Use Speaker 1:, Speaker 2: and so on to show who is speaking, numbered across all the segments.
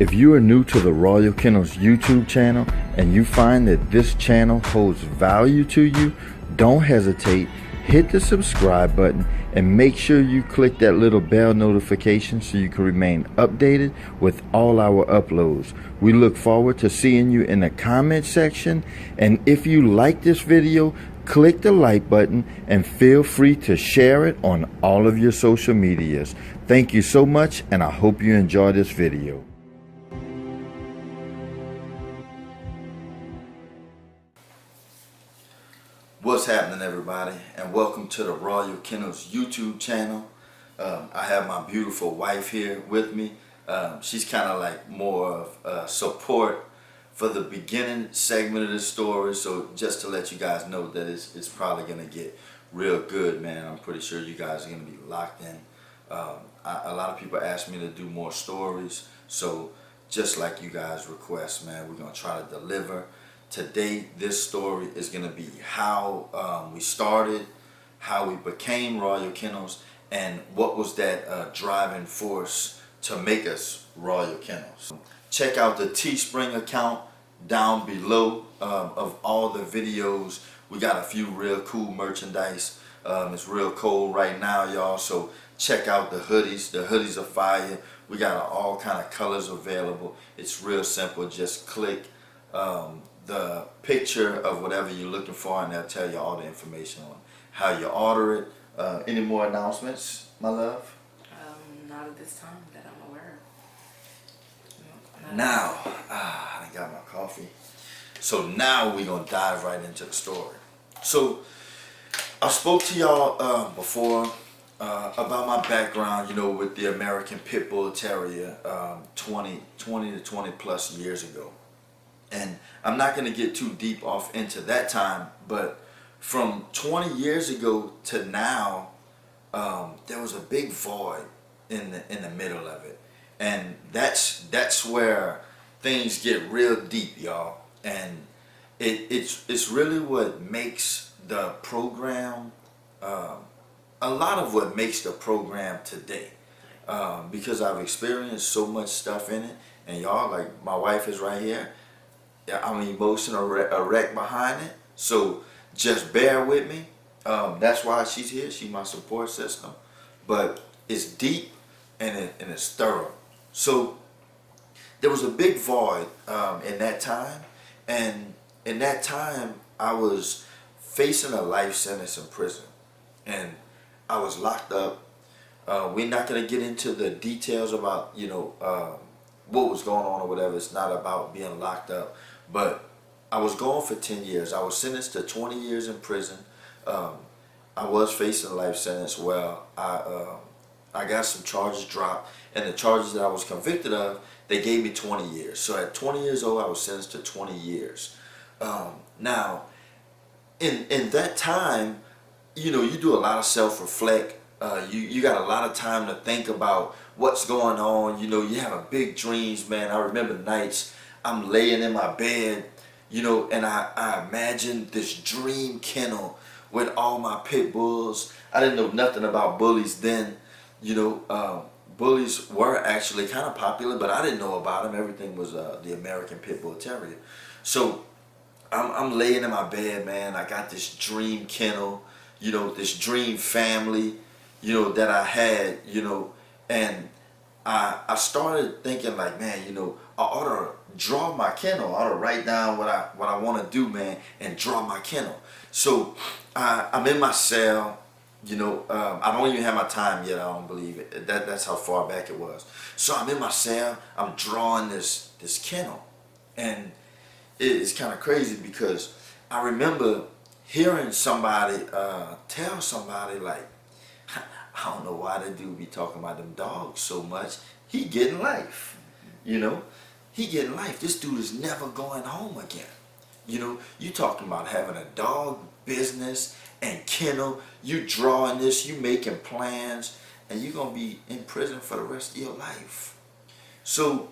Speaker 1: If you are new to the Royal Kennels YouTube channel and you find that this channel holds value to you, don't hesitate, hit the subscribe button and make sure you click that little bell notification so you can remain updated with all our uploads. We look forward to seeing you in the comment section, and if you like this video, click the like button and feel free to share it on all of your social medias. Thank you so much, and I hope you enjoy this video. What's happening, everybody, and welcome to the Royal Kennels YouTube channel. I have my beautiful wife here with me. She's kind of like more of support for the beginning segment of the story, so just to let you guys know that it's probably going to get real good, man. I'm pretty sure you guys are going to be locked in. A lot of people ask me to do more stories, so just like you guys request, man, we're going to try to deliver. Today, this story is going to be how we started, how we became Royal Kennels, and what was that driving force to make us Royal Kennels. Check out the Teespring account down below of all the videos. We got a few real cool merchandise. It's real cold right now, y'all, so check out the hoodies. The hoodies are fire. We got all kind of colors available. It's real simple. Just click the picture of whatever you're looking for, and they'll tell you all the information on how you order it. Any more announcements, my love?
Speaker 2: Not at this time that I'm aware of.
Speaker 1: Now, I got my coffee. So now we're gonna dive right into the story. So I spoke to y'all before about my background, you know, with the American Pit Bull Terrier 20 to 20 plus years ago. And I'm not going to get too deep off into that time, but from 20 years ago to now, there was a big void in the middle of it, and that's where things get real deep, y'all. And it's really what makes the program, a lot of what makes the program today, because I've experienced so much stuff in it, and y'all, like my wife is right here. I'm emotional wreck behind it, so just bear with me. That's why she's here. She's my support system, but it's deep and it's thorough. So there was a big void in that time, and in that time I was facing a life sentence in prison, and I was locked up. We're not gonna get into the details about, you know, what was going on or whatever. It's not about being locked up. But I was gone for 10 years. I was sentenced to 20 years in prison. I was facing a life sentence. Well, I got some charges dropped, and the charges that I was convicted of, they gave me 20 years. So at 20 years old, I was sentenced to 20 years. Now, in that time, you know, you do a lot of self-reflect. You got a lot of time to think about what's going on. You know, you have big dreams, man. I remember nights I'm laying in my bed, you know, and I imagined this dream kennel with all my pit bulls. I didn't know nothing about bullies then. You know, bullies were actually kind of popular, but I didn't know about them. Everything was the American Pit Bull Terrier. So I'm laying in my bed, man. I got this dream kennel, you know, this dream family, you know, that I had, you know, and I started thinking like, man, you know, I ought to draw my kennel. I ought to write down what I want to do, man, and draw my kennel. So I'm in my cell, you know. I don't even have my time yet. I don't believe it. That's how far back it was. So I'm in my cell. I'm drawing this kennel, and it's kind of crazy because I remember hearing somebody tell somebody like, I don't know why the dude be talking about them dogs so much. He getting life, you know. He getting life. This dude is never going home again. You know, you talking about having a dog business and kennel. You drawing this, you making plans, and you're going to be in prison for the rest of your life. So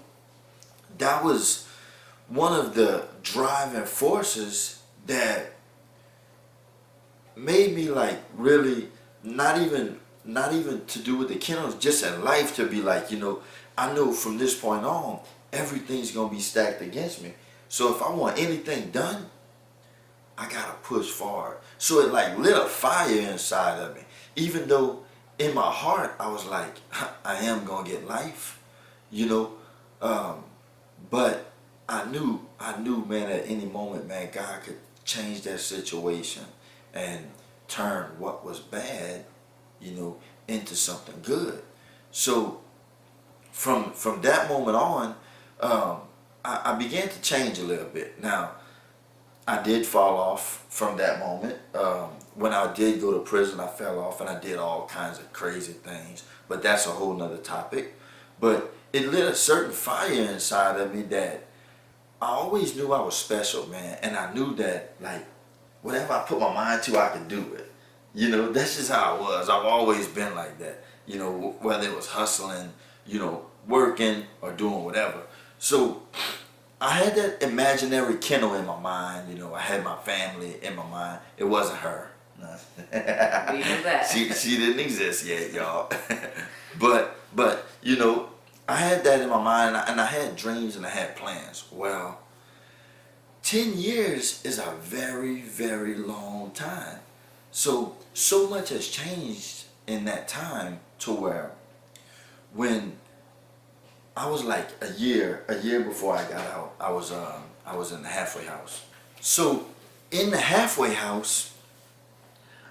Speaker 1: that was one of the driving forces that made me like really not even to do with the kennels, just in life, to be like, you know, I know from this point on, everything's gonna be stacked against me. So if I want anything done, I gotta push forward. So it like lit a fire inside of me. Even though in my heart I was like, I am gonna get life, you know. But I knew, man, at any moment, man, God could change that situation and turn what was bad, you know, into something good. So from that moment on, I began to change a little bit. Now, I did fall off from that moment. When I did go to prison, I fell off and I did all kinds of crazy things. But that's a whole nother topic. But it lit a certain fire inside of me that I always knew I was special, man. And I knew that, like, whatever I put my mind to, I could do it. You know, that's just how I was. I've always been like that. You know, whether it was hustling, you know, working or doing whatever. So I had that imaginary kennel in my mind. You know, I had my family in my mind. It wasn't her.
Speaker 2: We know that.
Speaker 1: She didn't exist yet, y'all. but you know, I had that in my mind, and I had dreams and I had plans. Well, 10 years is a very, very long time. So much has changed in that time to where when I was like a year before I got out, I was in the halfway house. So in the halfway house,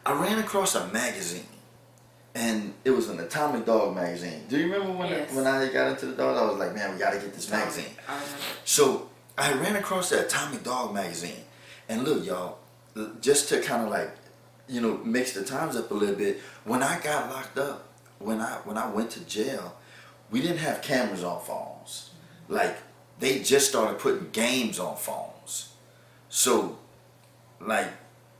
Speaker 1: I ran across a magazine, and it was an Atomic Dog magazine. Do you remember when I got into the dogs? I was like, man, we got to get this magazine. So I ran across the Atomic Dog magazine, and look, y'all, just to kind of like, you know, mix the times up a little bit. When I got locked up, when I went to jail, we didn't have cameras on phones. Like, they just started putting games on phones. So, like,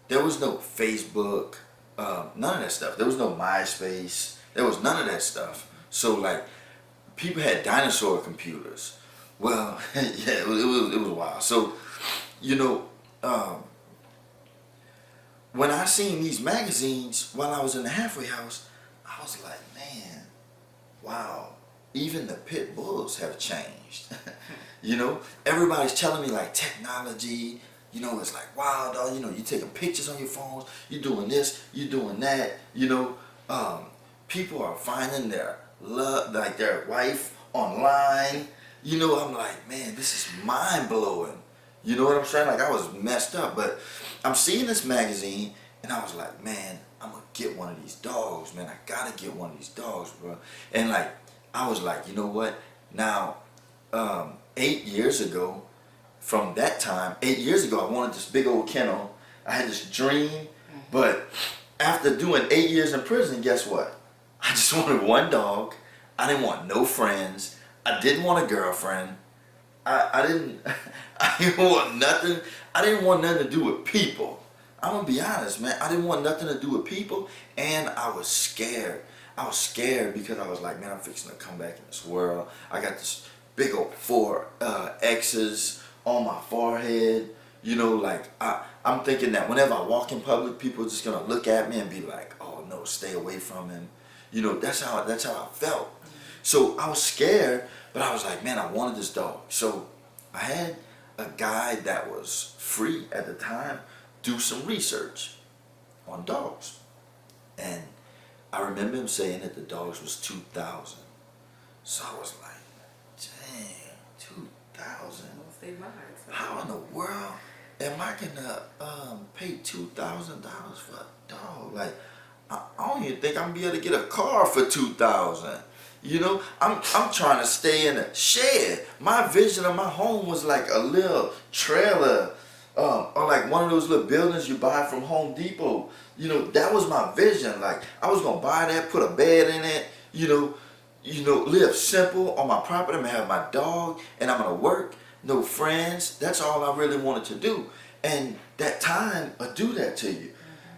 Speaker 1: there was no Facebook, none of that stuff. There was no MySpace. There was none of that stuff. So, like, people had dinosaur computers. Well, yeah, it was wild. So, you know, when I seen these magazines while I was in the halfway house, I was like, man, wow, even the pit bulls have changed. You know, everybody's telling me like technology, you know, it's like, wow, dog, you know, you're taking pictures on your phones, you're doing this, you're doing that, you know. People are finding their love, like their wife online. You know, I'm like, man, this is mind blowing. You know what I'm saying? Like, I was messed up, but I'm seeing this magazine, and I was like, man, I'm gonna get one of these dogs, man. I gotta get one of these dogs, bro. And like, I was like, you know what? Now, 8 years ago, from that time, 8 years ago, I wanted this big old kennel. I had this dream, but after doing 8 years in prison, guess what? I just wanted one dog. I didn't want no friends. I didn't want a girlfriend. I didn't want nothing. I didn't want nothing to do with people. I'm gonna be honest, man. I didn't want nothing to do with people, and I was scared. I was scared because I was like, man, I'm fixing to come back in this world. I got this big old 4 X's on my forehead. You know, like I'm thinking that whenever I walk in public, people are just gonna look at me and be like, oh no, stay away from him. You know, that's how I felt. So I was scared, but I was like, man, I wanted this dog. So I had a guy that was free at the time do some research on dogs. And I remember him saying that the dogs was 2,000. So I was like, dang, 2,000? How in the world am I gonna pay $2,000 for a dog? Like, I don't even think I'm gonna be able to get a car for 2,000. You know, I'm trying to stay in a shed. My vision of my home was like a little trailer, or like one of those little buildings you buy from Home Depot. You know, that was my vision. Like, I was gonna buy that, put a bed in it, you know, live simple on my property. I'm gonna have my dog, and I'm gonna work. No friends. That's all I really wanted to do. And that time will do that to you.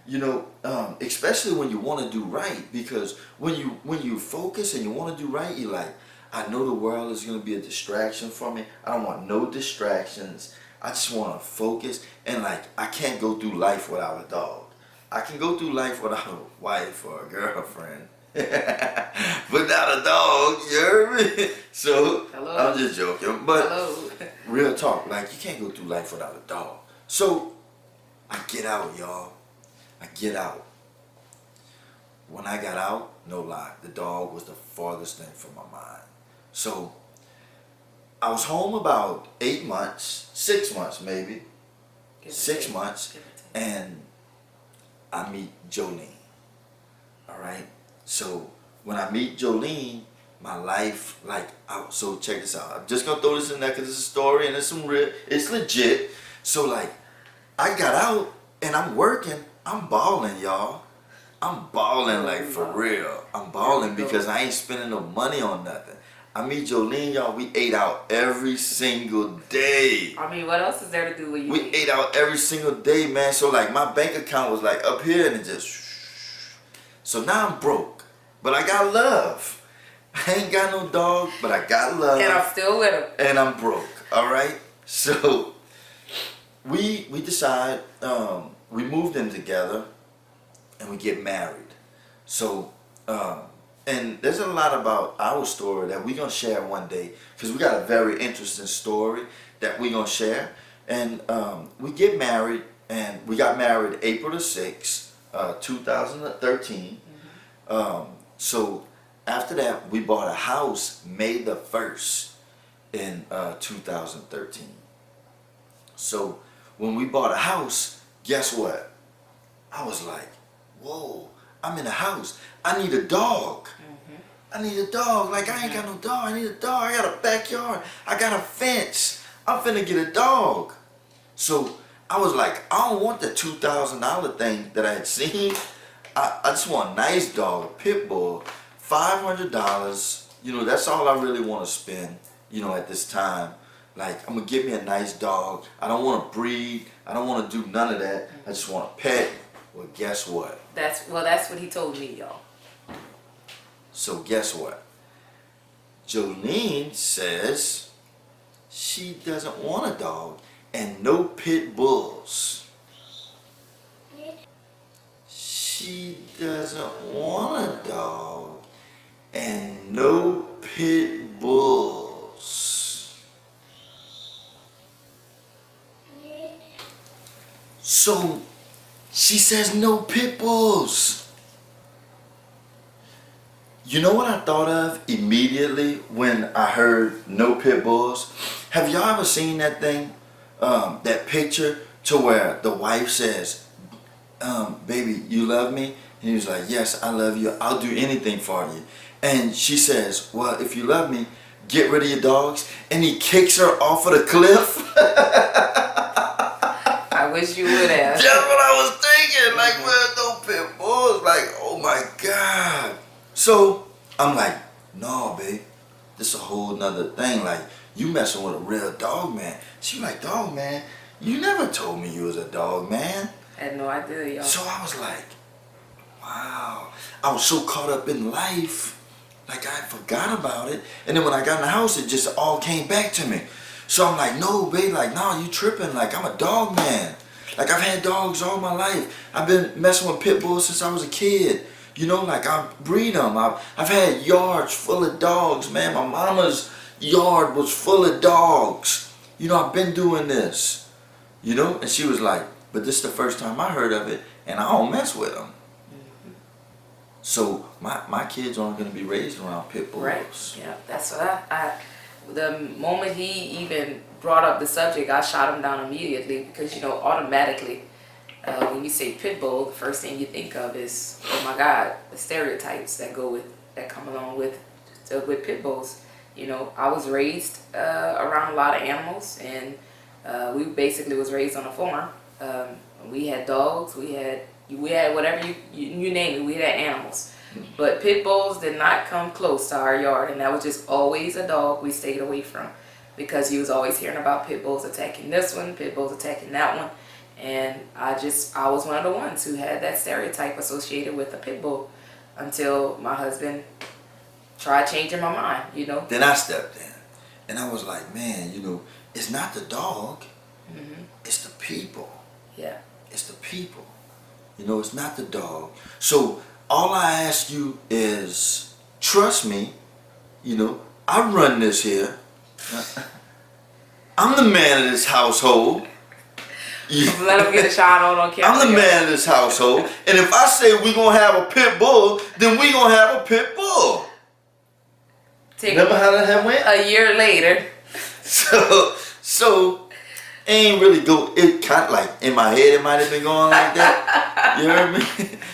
Speaker 1: You know, especially when you want to do right, because when you focus and you want to do right, you're like, I know the world is going to be a distraction for me. I don't want no distractions. I just want to focus, and like, I can't go through life without a dog. I can go through life without a wife or a girlfriend, but not a dog. You heard me? So
Speaker 2: Hello.
Speaker 1: I'm just joking, but
Speaker 2: Hello.
Speaker 1: real talk, like you can't go through life without a dog. So I get out, y'all. I get out. When I got out, no lie, the dog was the farthest thing from my mind. So I was home about 8 months, 6 months maybe,
Speaker 2: Give or
Speaker 1: 6
Speaker 2: take.
Speaker 1: months,
Speaker 2: Give or take.
Speaker 1: and I meet Jolene. All right. So when I meet Jolene, my life, like, so check this out. I'm just gonna throw this in there because it's a story and it's some real, it's legit. So like, I got out and I'm working. I'm balling, y'all. I'm balling like for real. I'm balling because I ain't spending no money on nothing. I meet Jolene, y'all. We ate out every single day.
Speaker 2: I mean, what else is there to do with you?
Speaker 1: We ate out every single day, man. So like my bank account was like up here and it just. So now I'm broke, but I got love. I ain't got no dog, but I got love.
Speaker 2: And I'm still with him.
Speaker 1: And I'm broke. All right. So we decide we moved in together and we get married. So and there's a lot about our story that we're gonna share one day because we got a very interesting story that we're gonna share. And we get married, and we got married April the 6th, 2013. So after that, we bought a house May the 1st in 2013. So when we bought a house, guess what? I was like, whoa, I'm in a house. I need a dog. I need a dog. Like, I ain't got no dog. I need a dog. I got a backyard. I got a fence. I'm finna get a dog. So I was like, I don't want the $2,000 thing that I had seen. I just want a nice dog, a pit bull, $500. You know, that's all I really want to spend, you know, at this time. Like, I'm going to get me a nice dog. I don't want to breed. I don't want to do none of that. I just want a pet. Well, guess what?
Speaker 2: That's what he told me, y'all.
Speaker 1: So guess what? Jolene says she doesn't want a dog and no pit bulls. She doesn't want a dog and no pit bulls. So she says no pit bulls. You know what I thought of immediately when I heard no pit bulls? Have y'all ever seen that thing, that picture to where the wife says, baby, you love me? And he was like, yes, I love you. I'll do anything for you. And she says, well, if you love me, get rid of your dogs. And he kicks her off of the cliff.
Speaker 2: I wish you would have.
Speaker 1: That's what I was thinking. Like, well, no pit bulls. Like, oh my God. So I'm like, no, babe, this a whole nother thing. Like, you messing with a real dog man. She like, dog man, you never told me you was a dog man.
Speaker 2: I had no idea, y'all.
Speaker 1: So I was like, wow. I was so caught up in life, like I forgot about it. And then when I got in the house, it just all came back to me. So I'm like, no, babe, like, no, you tripping. Like, I'm a dog man. Like, I've had dogs all my life. I've been messing with pit bulls since I was a kid. You know, like, I breed them. I've had yards full of dogs, man. My mama's yard was full of dogs. You know, I've been doing this. You know? And she was like, but this is the first time I heard of it, and I don't mess with them. So, my kids aren't going to be raised around pit bulls.
Speaker 2: Right. Yeah, that's what I the moment he even brought up the subject, I shot him down immediately because, you know, automatically, when you say pit bull, the first thing you think of is, oh my God, the stereotypes that come along with pit bulls. You know, I was raised around a lot of animals, and we basically was raised on a farm. We had dogs, we had whatever you name it, we had animals. But pit bulls did not come close to our yard, and that was just always a dog we stayed away from, because he was always hearing about pit bulls attacking this one, pit bulls attacking that one. And I was one of the ones who had that stereotype associated with a pit bull until my husband tried changing my mind, you know.
Speaker 1: Then I stepped in, and I was like, man, you know, it's not the dog, it's the people.
Speaker 2: Yeah.
Speaker 1: It's the people. You know, it's not the dog. So all I ask you is trust me, you know, I run this here. I'm the man of this household.
Speaker 2: Let him get a shot on camera.
Speaker 1: I'm the man of this household. And if I say we're going to have a pit bull, then we're going to have a pit bull. Remember how that went?
Speaker 2: A year later.
Speaker 1: So ain't really go. It kind of like in my head, it might have been going like that. You heard me?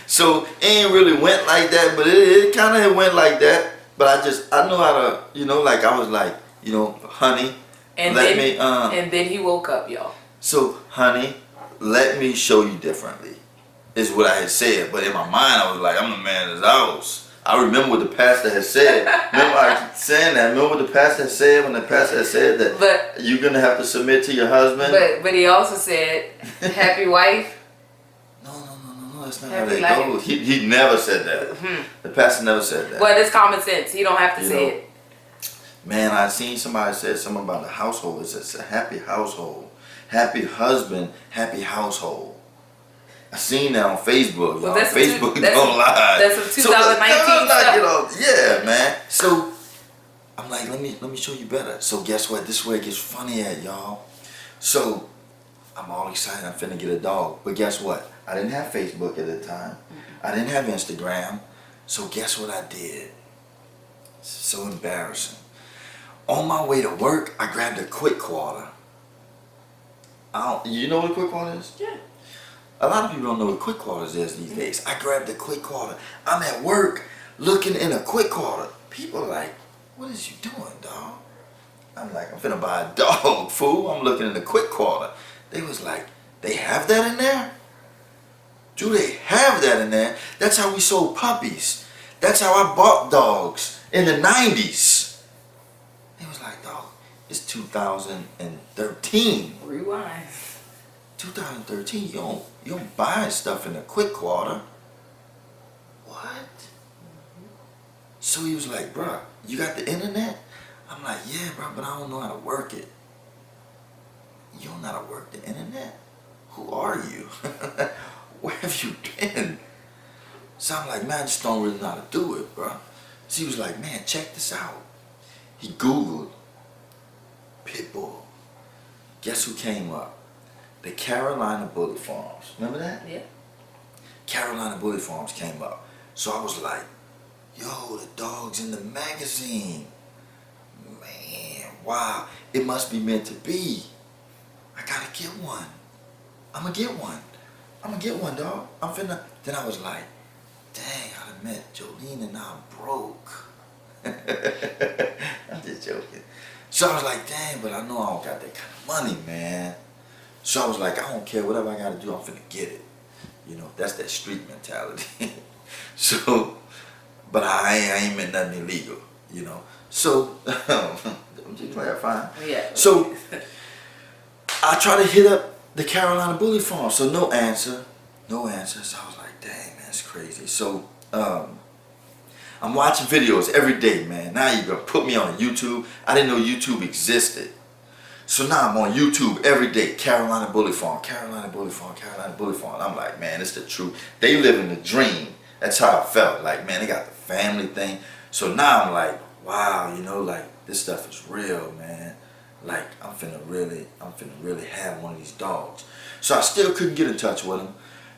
Speaker 1: So it ain't really went like that, but it kind of went like that. But I know how to, you know, like I was like, you know, honey,
Speaker 2: and then he woke up, y'all. So,
Speaker 1: honey, let me show you differently, is what I had said. But in my mind, I was like, I'm the man of this house. I remember what the pastor had said. Remember I keep saying that. Remember what the pastor had said when the pastor had said that you're going to have to submit to your husband?
Speaker 2: But he also said, happy wife.
Speaker 1: No, that's not how that goes. He never said that. Mm-hmm. The pastor never said that.
Speaker 2: Well, it's common sense. You don't have to say it.
Speaker 1: Man, I seen somebody said something about the household. It says a happy household. Happy husband, happy household. I seen that on Facebook. Well, Facebook don't lie.
Speaker 2: That's a 2019 stuff.
Speaker 1: Yeah, man. So I'm like, let me show you better. So guess what? This is where it gets funny at, y'all. So I'm all excited. I'm finna get a dog. But guess what? I didn't have Facebook at the time. I didn't have Instagram. So guess what I did? It's so embarrassing. On my way to work, I grabbed a quick quarter. You know what a quick quarter is?
Speaker 2: Yeah.
Speaker 1: A lot of people don't know what quick quarters is these days. I grabbed a quick quarter. I'm at work looking in a quick quarter. People are like, what is you doing, dog? I'm like, I'm finna buy a dog, fool. I'm looking in a quick quarter. They was like, they have that in there? Do they have that in there? That's how we sold puppies. That's how I bought dogs in the 90s. They was like, dog, it's 2013.
Speaker 2: Rewind.
Speaker 1: 2013, you don't buy stuff in a quick quarter. What? So he was like, bro, you got the internet? I'm like, yeah, bro, but I don't know how to work it. You don't know how to work the internet? Who are you? Where have you been? So I'm like, man, I just don't really know how to do it, bro. So he was like, man, check this out. He Googled Pitbull. Guess who came up? The Carolina Bully Farms. Remember that?
Speaker 2: Yeah.
Speaker 1: Carolina Bully Farms came up. So I was like, yo, the dog's in the magazine. Man, wow. It must be meant to be. I gotta get one. I'm gonna get one. I'm gonna get one, dog. Then I was like, dang, I done met Jolene and now I'm broke. I'm just joking. So I was like, dang, but I know I don't got that kind of money, man. So I was like, I don't care, whatever I gotta do, I'm finna get it. You know, that's that street mentality. So, but I ain't meant nothing illegal, you know. So, I'm just clarifying.
Speaker 2: Yeah.
Speaker 1: So, I try to hit up the Carolina Bully Farm. So no answer. So I was like, dang, man, that's crazy. So, I'm watching videos every day, man. Now you're gonna put me on YouTube. I didn't know YouTube existed. So now I'm on YouTube every day. Carolina Bully Farm, Carolina Bully Farm, Carolina Bully Farm. I'm like, man, it's the truth. They live in the dream. That's how I felt. Like, man, they got the family thing. So now I'm like, wow, you know, like this stuff is real, man. Like I'm finna really have one of these dogs. So I still couldn't get in touch with him.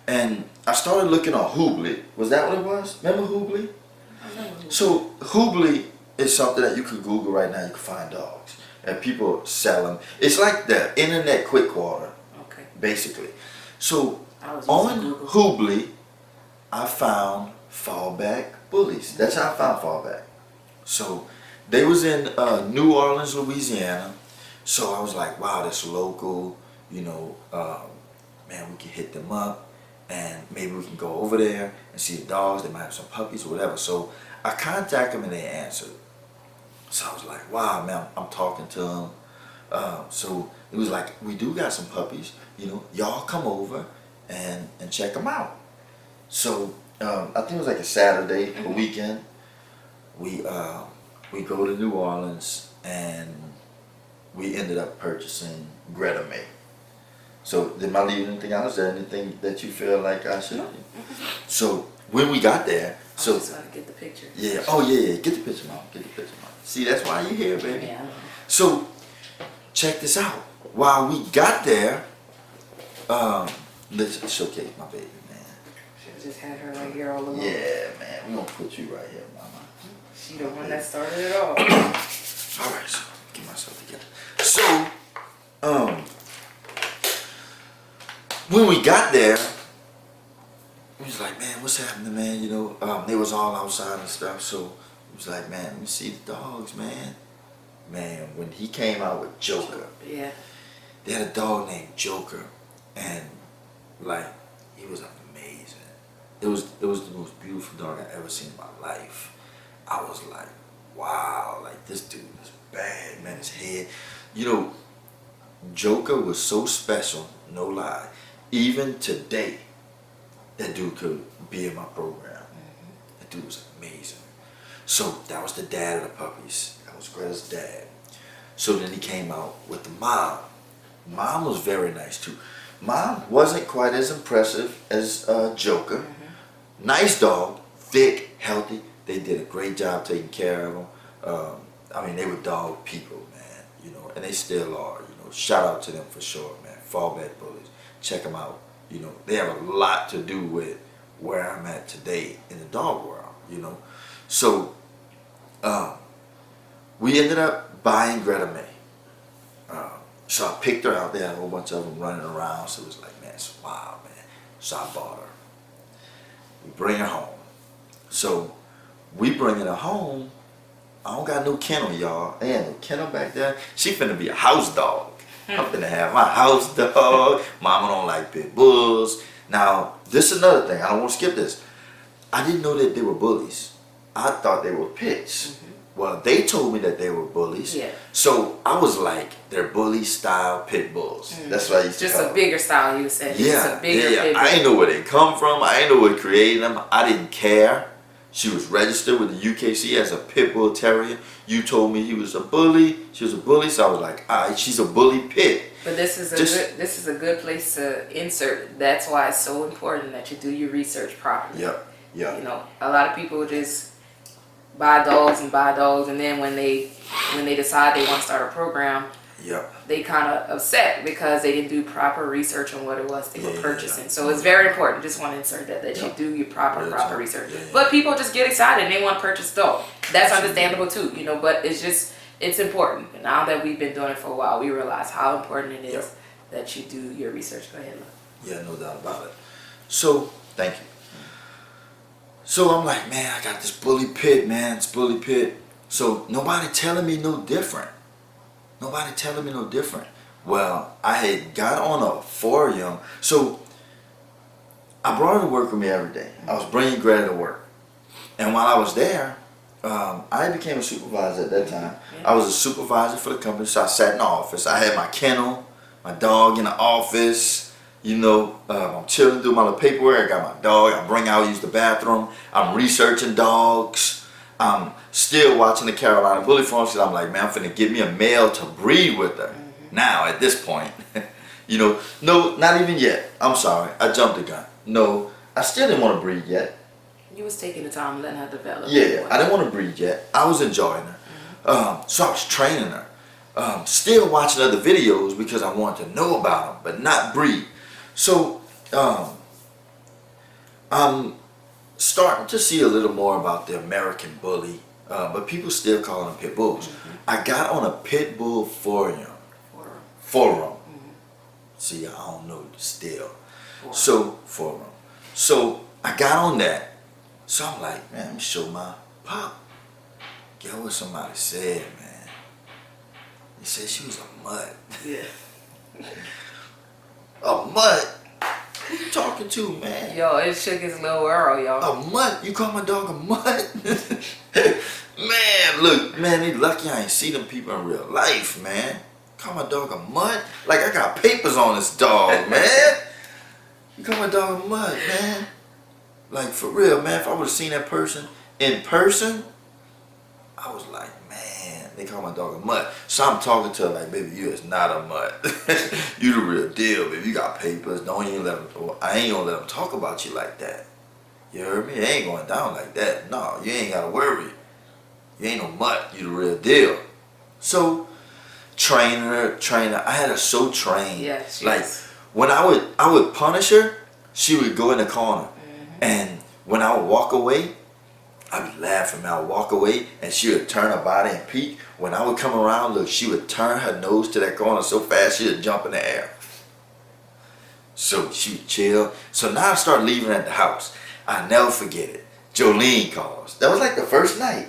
Speaker 1: And I started looking on Hoobly. Was that what it was? Remember Hoobly? So Hoobly is something that you could Google right now. You can find dogs. And people sell them. It's like the internet quick quarter, basically. So on Hoobly, I found Fallback Bullies. That's how I found Fallback. So they was in New Orleans, Louisiana. So I was like, wow, that's local. You know, man, we can hit them up. And maybe we can go over there and see the dogs. They might have some puppies or whatever. So I contacted them and they answered. So I was like, wow, man, I'm talking to them. So it was like, we do got some puppies, you know, y'all come over and check them out. So I think it was like a Saturday, a weekend. We go to New Orleans and we ended up purchasing Greta May. So did I leave anything out? Is there anything that you feel like I should? So when we got there,
Speaker 2: I
Speaker 1: so
Speaker 2: just want to get the picture.
Speaker 1: yeah, oh yeah, get the picture, mom. Get the picture, mom. See, that's why you're here, baby.
Speaker 2: Yeah.
Speaker 1: So, check this out. While we got there, let's showcase my baby, man.
Speaker 2: Should have just had her right here all along.
Speaker 1: Yeah, man. We're gonna put you right here, mama.
Speaker 2: She the one that started it all.
Speaker 1: Alright, so get myself together. So, when we got there, we was like, man, what's happening, man? You know, they was all outside and stuff. So we was like, man, let me see the dogs, man. Man, when he came out with Joker,
Speaker 2: Yeah.
Speaker 1: they had a dog named Joker, and like he was amazing. It was the most beautiful dog I ever seen in my life. I was like, wow, like this dude is bad, man. His head, you know, Joker was so special, no lie. Even today, that dude could be in my program. That dude was amazing. So that was the dad of the puppies. That was Greta's dad. So then he came out with the mom. Mom was very nice too. Mom wasn't quite as impressive as Joker. Nice dog, thick, healthy. They did a great job taking care of him. I mean, they were dog people, man. You know, and they still are. You know, shout out to them for sure, man. Fallback Bullies. Check them out. You know, they have a lot to do with where I'm at today in the dog world. You know, so we ended up buying Greta May. So I picked her out. They had a whole bunch of them running around. So it was like, man, it's wild, man. So I bought her. We bring her home. So we bringing her home. I don't got no kennel, y'all. They had no kennel back there. She finna be a house dog. I'm finna have my house dog. Mama don't like pit bulls. Now, this is another thing. I don't want to skip this. I didn't know that they were bullies. I thought they were pits. Well, they told me that they were bullies.
Speaker 2: Yeah.
Speaker 1: So I was like, they're bully style pit bulls. That's what I used to
Speaker 2: Just
Speaker 1: call
Speaker 2: a
Speaker 1: them.
Speaker 2: bigger style, you said.
Speaker 1: Yeah,
Speaker 2: Just a bigger pit bull.
Speaker 1: I didn't know where they come from. I didn't know what created them. I didn't care. She was registered with the UKC as a pit bull terrier. You told me he was a bully. She was a bully, so I was like, all right, she's a bully pit.
Speaker 2: But this is a good place to insert. That's why it's so important that you do your research properly.
Speaker 1: Yep. Yeah.
Speaker 2: You know, a lot of people just buy dogs, and then when they decide they want to start a program,
Speaker 1: Yep.
Speaker 2: they kind of upset because they didn't do proper research on what it was they were purchasing.
Speaker 1: Yeah.
Speaker 2: So it's very important. Just want to insert that you do your proper research.
Speaker 1: Yeah.
Speaker 2: But people just get excited and they want to purchase a dog. That's understandable too, you know. But it's important. And now that we've been doing it for a while, we realize how important it is that you do your research. Go ahead, Lou.
Speaker 1: Yeah, no doubt about it. So thank you. So I'm like, man, I got this bully pit, man. It's bully pit. So nobody telling me no different. Nobody telling me no different. Well, I had got on a forum. So I brought her to work with me every day. I was bringing Greta to work. And while I was there, I became a supervisor at that time. I was a supervisor for the company, so I sat in the office. I had my kennel, my dog in the office. You know, I'm chilling, doing my little paperwork. I got my dog. I bring out, use the bathroom. I'm researching dogs. I'm still watching the Carolina Bully Farms because I'm like, man, I'm finna get me a male to breed with her. Now, at this point, you know, no, not even yet. I'm sorry, I jumped the gun. No, I still didn't want to breed yet.
Speaker 2: You was taking the time letting her develop.
Speaker 1: Yeah, I didn't want to breed yet. I was enjoying her. So I was training her. Still watching other videos because I wanted to know about them, but not breed. So I'm starting to see a little more about the American Bully, but people still call them pit bulls. I got on a pit bull forum. See, I don't know still. Forum. So I got on that. So I'm like, man, let me show my pop. Get what somebody said, man. He said she was a mutt.
Speaker 2: Yeah.
Speaker 1: A mutt? Who you talking to, man?
Speaker 2: Yo, it shook his little world, y'all.
Speaker 1: A mutt? You call my dog a mutt? Man, look, man, they lucky I ain't see them people in real life, man. Call my dog a mutt? Like I got papers on this dog, man. You call my dog a mutt, man? Like for real, man. If I would have seen that person in person, I was like, man, they call my dog a mutt. So I'm talking to her like, baby, you is not a mutt. You the real deal, baby. You got papers. Don't even let them. I ain't gonna let them talk about you like that. You heard me? It ain't going down like that. No, you ain't gotta worry. You ain't no mutt. You the real deal. So, trainer. I had her so trained.
Speaker 2: Yeah,
Speaker 1: like when I would punish her, she would go in the corner, and when I would walk away, I'd be laughing. I would walk away, and she would turn her body and peek. When I would come around, look, she would turn her nose to that corner so fast she would jump in the air. So she would chill. So now I start leaving at the house. I never forget it. Jolene calls. That was like the first night.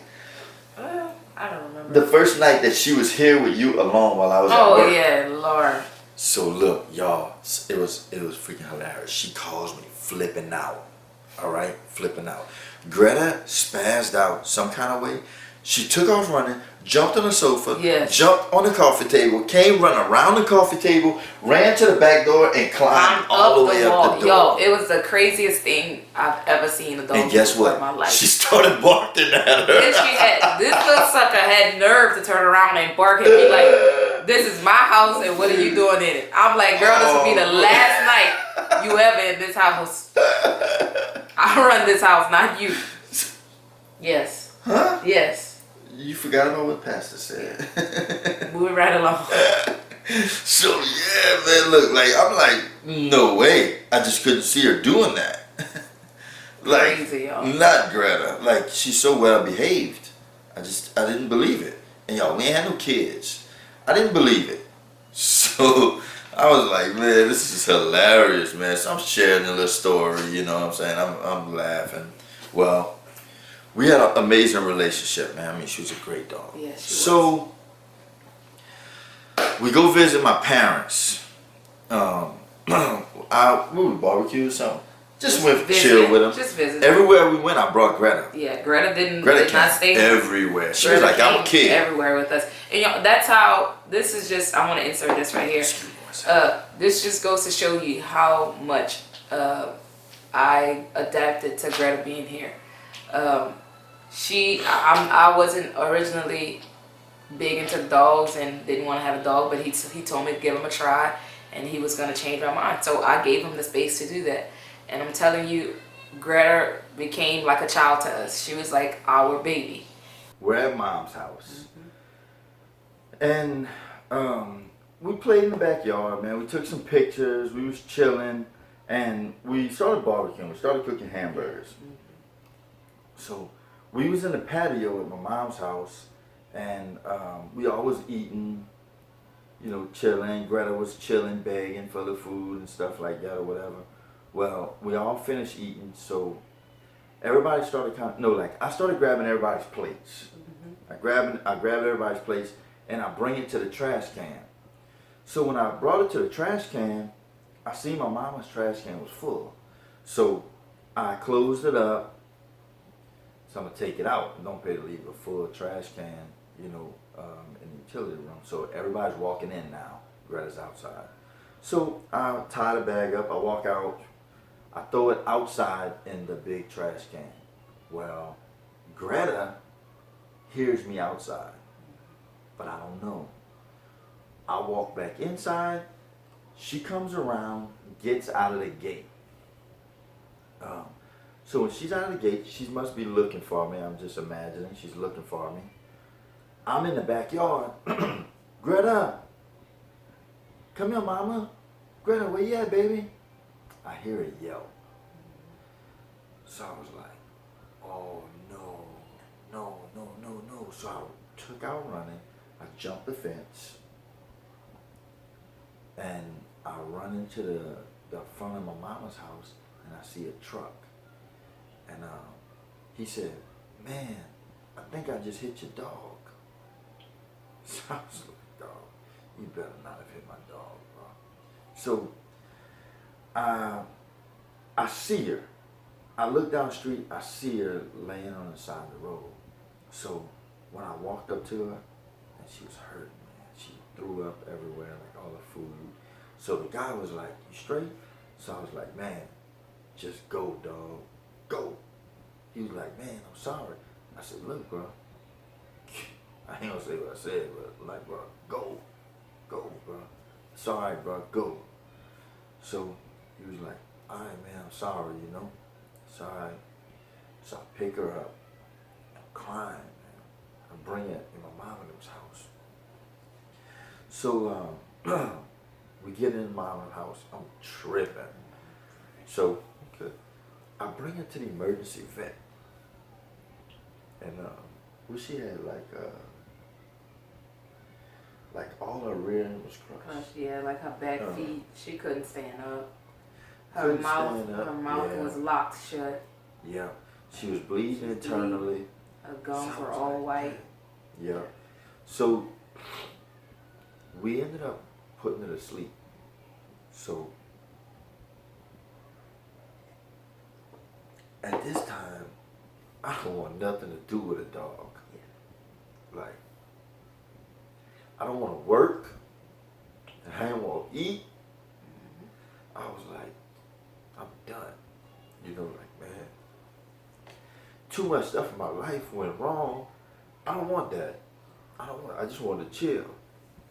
Speaker 2: I don't remember.
Speaker 1: The first night that she was here with you alone while I was at work.
Speaker 2: Oh yeah, Lord.
Speaker 1: So look, y'all, it was freaking hilarious. She calls me flipping out. Alright? Flipping out. Greta spazzed out some kind of way. She took off running, jumped on the sofa, jumped on the coffee table, came running around the coffee table, ran to the back door, and climbed all the way up the door.
Speaker 2: Yo, it was the craziest thing I've ever seen a dog
Speaker 1: and guess what?
Speaker 2: in my life.
Speaker 1: She started barking at her.
Speaker 2: This little sucker had nerve to turn around and bark at me like, this is my house and what are you doing in it? I'm like, girl, this will be the last night you ever in this house. I run this house, not you. Yes.
Speaker 1: Huh?
Speaker 2: Yes.
Speaker 1: You forgot about what Pastor said.
Speaker 2: Moving right along.
Speaker 1: So yeah, man, look, like I'm like, no way. I just couldn't see her doing that. Like,
Speaker 2: crazy, y'all.
Speaker 1: Not Greta. Like, she's so well behaved. I didn't believe it. And y'all, we ain't had no kids. I didn't believe it. So I was like, man, this is hilarious, man. So I'm sharing a little story, you know what I'm saying? I'm laughing. Well, we had an amazing relationship, man. I mean, she was a great dog.
Speaker 2: Yeah, she
Speaker 1: was. We go visit my parents. We would barbecue or something. Just went chill with them.
Speaker 2: Just visit.
Speaker 1: Everywhere we went, I brought Greta.
Speaker 2: Yeah, Greta did
Speaker 1: came
Speaker 2: not stay
Speaker 1: everywhere. She was like, I'm a kid.
Speaker 2: Everywhere with us. And that's how, this is just, I want to insert this right here. This just goes to show you how much I adapted to Greta being here. I wasn't originally big into dogs and didn't want to have a dog, but he told me to give him a try and he was going to change my mind. So I gave him the space to do that. And I'm telling you, Greta became like a child to us. She was like our baby.
Speaker 1: We're at Mom's house. And we played in the backyard, man. We took some pictures. We was chilling. And we started barbecuing. We started cooking hamburgers. So we was in the patio at my mom's house, and we all was eating, chilling. Greta was chilling, begging for the food and stuff like that or whatever. Well, we all finished eating, so everybody started I started grabbing everybody's plates. I grabbed everybody's plates, and I bring it to the trash can. So when I brought it to the trash can, I see my mama's trash can was full. So I closed it up. So I'm going to take it out. Don't pay to leave a full trash can, in the utility room. So everybody's walking in now. Greta's outside. So I tie the bag up. I walk out. I throw it outside in the big trash can. Well, Greta hears me outside, but I don't know. I walk back inside. She comes around, gets out of the gate. So when she's out of the gate, she must be looking for me. I'm just imagining she's looking for me. I'm in the backyard. Greta, come here, mama. Greta, where you at, baby? I hear her yell. So I was like, oh, no. So I took out running. I jumped the fence. And I run into the front of my mama's house, and I see a truck. And he said, man, I think I just hit your dog. So I was like, dog, you better not have hit my dog, bro. So I see her. I look down the street, I see her laying on the side of the road. So when I walked up to her, and she was hurting, man. She threw up everywhere, like all the food. So the guy was like, you straight? So I was like, man, just go, dog. Go. He was like, man, I'm sorry. I said, look, bro. I ain't gonna say what I said, but like, bro, go. Go, bro. It's all right, bro, go. So he was like, all right, man, I'm sorry, It's all right. So I pick her up, I'm crying, man. I bring it in my mom and them's house. So we get in my mom's house. I'm tripping. So okay, I bring her to the emergency vet, and she had like all her rear end was crushed.
Speaker 2: Yeah, like her back feet, she couldn't stand up. Her
Speaker 1: Couldn't
Speaker 2: mouth,
Speaker 1: stand up,
Speaker 2: her mouth
Speaker 1: yeah.
Speaker 2: was locked shut.
Speaker 1: Yeah, she was bleeding internally.
Speaker 2: Her gums
Speaker 1: So I
Speaker 2: were
Speaker 1: was
Speaker 2: all
Speaker 1: like,
Speaker 2: white.
Speaker 1: Yeah. So we ended up putting her to sleep. So at this time, I don't want nothing to do with a dog.
Speaker 2: Yeah.
Speaker 1: Like, I don't want to work, and I don't want to eat. I was like, I'm done. You know, like, man, too much stuff in my life went wrong. I don't want that. I just want to chill.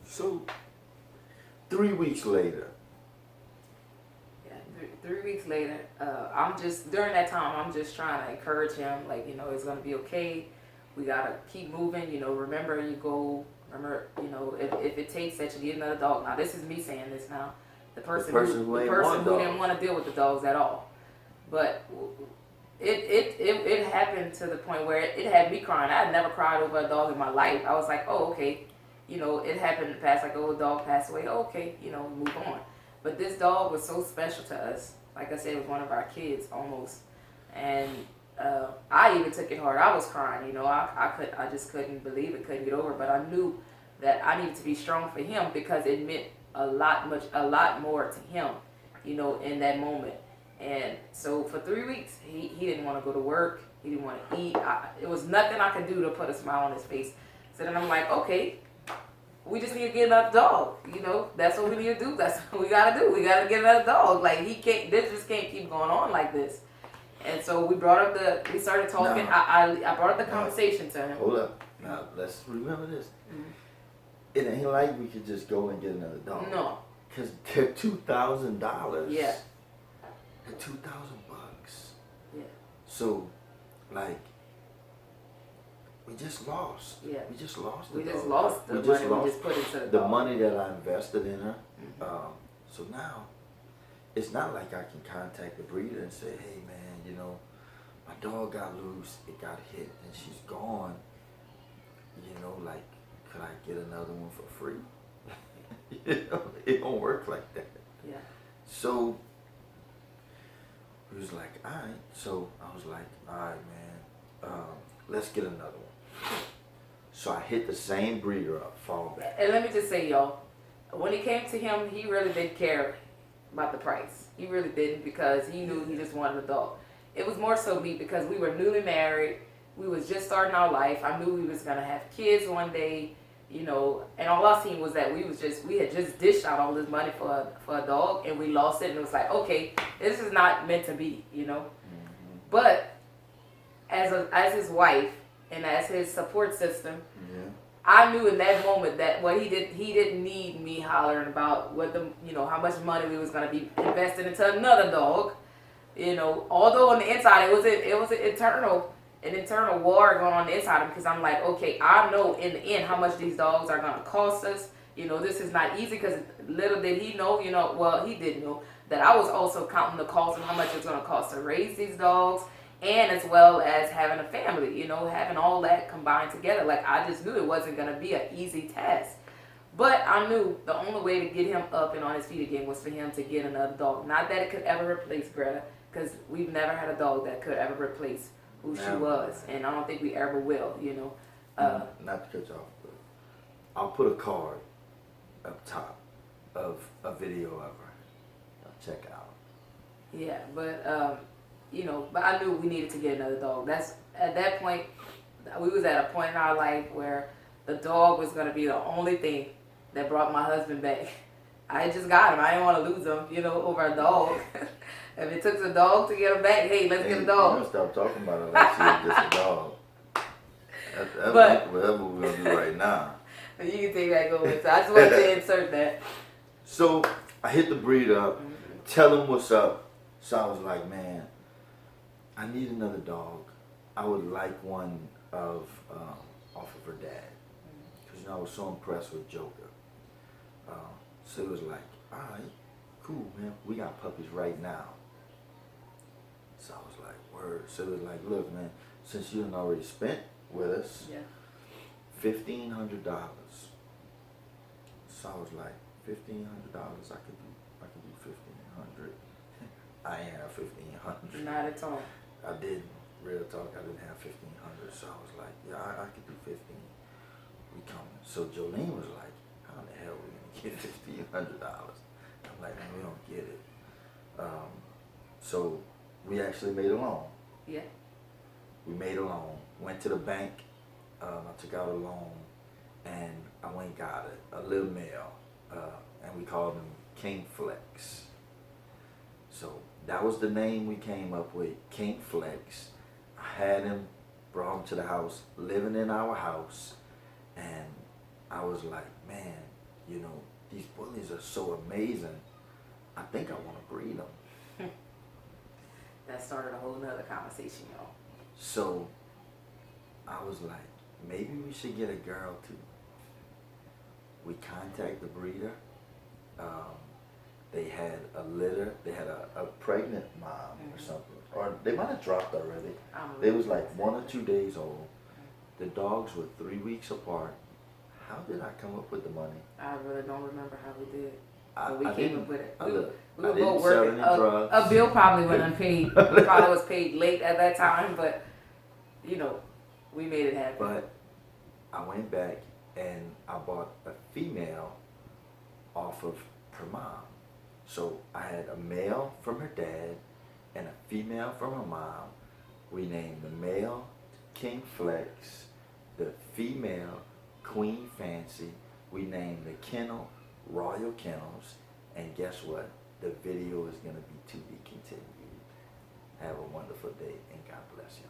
Speaker 1: So 3 weeks later.
Speaker 2: Yeah, 3 weeks later, during that time, I'm just trying to encourage him, like, you know, it's going to be okay. We got to keep moving, you know, remember, you know, if it takes that you get another dog. Now, this is me saying this now. The person who didn't want to deal with the dogs at all. But it happened to the point where it had me crying. I had never cried over a dog in my life. I was like, oh, okay. You know, it happened in the past, like, oh, a dog passed away. Oh, okay, you know, move on. But this dog was so special to us. Like I said, it was one of our kids almost. And I even took it hard. I was crying, you know. I just couldn't believe it, couldn't get over it. But I knew that I needed to be strong for him because it meant a lot more to him, you know, in that moment. And so for 3 weeks, he didn't want to go to work. He didn't want to eat. It was nothing I could do to put a smile on his face. So then I'm like, okay, we just need to get another dog. You know, that's what we need to do. That's what we got to do. We got to get another dog. Like, this just can't keep going on like this. And so we started talking. I brought up the conversation to him.
Speaker 1: Hold up. Now, let's remember this. Mm-hmm. It ain't like we could just go and get another dog.
Speaker 2: No.
Speaker 1: Because they're $2,000.
Speaker 2: Yeah.
Speaker 1: They're $2,000.
Speaker 2: Yeah.
Speaker 1: So, like, we just lost.
Speaker 2: Yeah.
Speaker 1: We just lost the
Speaker 2: We
Speaker 1: dog.
Speaker 2: just lost the money we just put into
Speaker 1: the money that I invested in her.
Speaker 2: Mm-hmm.
Speaker 1: So now, it's not like I can contact the breeder and say, hey, man, you know, my dog got loose, it got hit, and she's gone. You know, like, could I get another one for free? You know, it don't work like that.
Speaker 2: Yeah.
Speaker 1: So he was like, all right. So I was like, all right, man, let's get another one. So I hit the same breeder up, fall back.
Speaker 2: And let me just say, y'all, when it came to him, he really didn't care about the price. He really didn't, because he knew he just wanted a dog. It was more so me, because we were newly married. We was just starting our life. I knew we was gonna have kids one day, you know. And all I seen was that we had just dished out all this money for a dog, and we lost it. And it was like, okay, this is not meant to be, you know. Mm-hmm. But as his wife and as his support system, yeah, I knew in that moment that he didn't need me hollering about how much money we was gonna be invested into another dog, you know. Although on the inside it was an internal war going on the inside of him, because I'm like, okay, I know in the end how much these dogs are gonna cost us. You know, this is not easy, because little did he know, you know, well, he did know that I was also counting the cost of how much it's gonna cost to raise these dogs, and as well as having a family, you know, having all that combined together. Like, I just knew it wasn't going to be an easy task. But I knew the only way to get him up and on his feet again was for him to get another dog. Not that it could ever replace Greta, because we've never had a dog that could ever replace who she was. And I don't think we ever will, you know.
Speaker 1: Not to cut you off, but I'll put a card up top of a video of her. Check it out.
Speaker 2: Yeah, but... you know, but I knew we needed to get another dog. At that point, we was at a point in our life where the dog was going to be the only thing that brought my husband back. I had just got him. I didn't want to lose him, you know, over a dog. If it took a dog to get him back, hey, let's get a dog.
Speaker 1: You're gonna stop talking about it like she's just a dog. That's whatever we're going to do right now.
Speaker 2: You can take that going. So I just wanted to insert that.
Speaker 1: So I hit the breeder up, tell him what's up. So I was like, man, I need another dog. I would like one of off of her dad, because I was so impressed with Joker. So it was like, all right, cool, man. We got puppies right now. So I was like, word. So it was like, look, man, since you done already spent with us,
Speaker 2: Yeah.
Speaker 1: $1,500. So I was like, $1,500. I could do 1,500. I ain't have 1,500.
Speaker 2: Not at all.
Speaker 1: I didn't. Real talk, I didn't have 1,500. So I was like, yeah, I could do 15. We coming. So Jolene was like, how the hell are we gonna get $1,500? I'm like, man, we don't get it. So we actually made a loan.
Speaker 2: Yeah.
Speaker 1: We made a loan. Went to the bank. I took out a loan, and I went and got a little male, and we called him King Flex. So that was the name we came up with, King Flex. I had him, brought him to the house, living in our house, and I was like, man, you know, these bullies are so amazing. I think I want to breed them.
Speaker 2: That started a whole nother conversation, y'all.
Speaker 1: So I was like, maybe we should get a girl too. We contact the breeder. They had a litter. They had a pregnant mom or something, or they might have dropped already. They was like 1 or 2 days old. The dogs were 3 weeks apart. How did I come up with the money?
Speaker 2: I really don't remember how we did. But we
Speaker 1: I
Speaker 2: came
Speaker 1: didn't-
Speaker 2: up with it.
Speaker 1: I
Speaker 2: We
Speaker 1: look, I
Speaker 2: were
Speaker 1: didn't
Speaker 2: both
Speaker 1: sell
Speaker 2: working.
Speaker 1: any drugs.
Speaker 2: A bill probably went unpaid. It probably was paid late at that time, but you know, we made it happen.
Speaker 1: But I went back and I bought a female off of her mom. So I had a male from her dad and a female from her mom. We named the male King Flex, the female Queen Fancy. We named the kennel Royal Kennels. And guess what? The video is going to be to be continued. Have a wonderful day and God bless y'all.